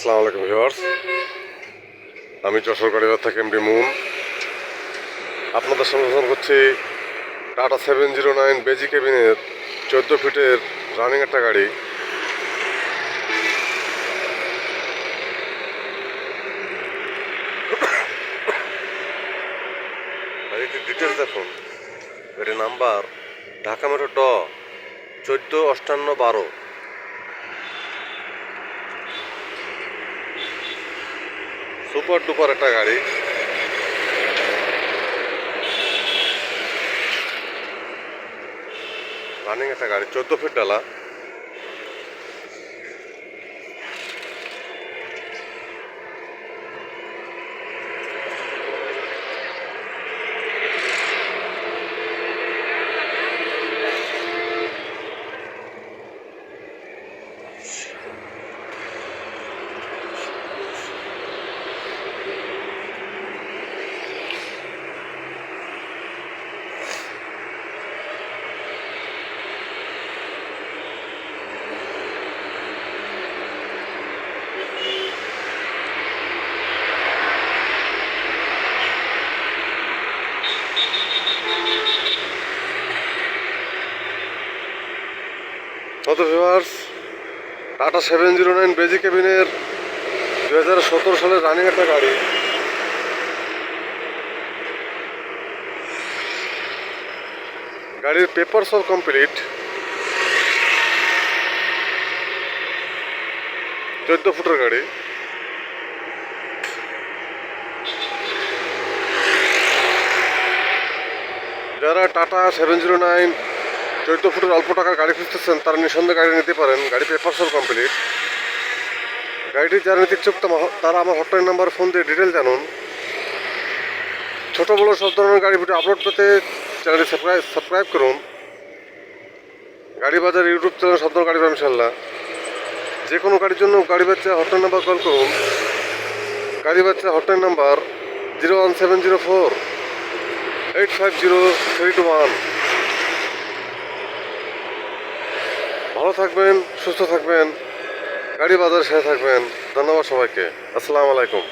আসসালামু আলাইকুম ভিউয়ার্স, আমি যশোর গাড়িবাজার থেকে এমডি মুন আপনাদের সঙ্গে ফোন করছি। টাটা 709 বেজি কেবিনের 14 ফিটের রানিং একটা গাড়ি। গাড়িটির ডিটেলস দেখুন। গাড়ির number Dhaka metro 145812। Super duper একটা গাড়ি। রানিং একটা গাড়ি, 14 ফিট ডালা। ভিউয়ার্স, টাটা 709 বেজি কেবিনের 2017 সালের রানিং একটা গাড়ি। গাড়ির পেপার সব কমপ্লিট। 14 ফুটের গাড়ি। যারা টাটা 709 14 ফুটের অল্প টাকার গাড়ি খুঁজতেছেন তারা নিঃসন্দেহে গাড়ি নিতে পারেন। গাড়ি পেপার সব কমপ্লিট। গাড়িটি যারা নিতে ইচ্ছুক তারা আমার হটলাইন নাম্বার ফোন দিয়ে ডিটেল জানুন। ছোটো বড়ো সব ধরনের গাড়ি ভিডিও আপলোড পেতে চ্যানেলটি সাবস্ক্রাইব করুন। গাড়ি বাজার ইউটিউব চ্যানেল সব ধরনের গাড়ি পাবেন ইনশাল্লাহ। যে কোনো গাড়ির জন্য গাড়ি বাচ্চা হটলাইন নাম্বার কল করুন। গাড়ি বাচ্চা হটলাইন নাম্বার 01704 850 ভালো থাকবেন, সুস্থ থাকবেন, গাড়ি বাজারের সাথে থাকবেন। ধন্যবাদ সবাইকে। আসসালামু আলাইকুম।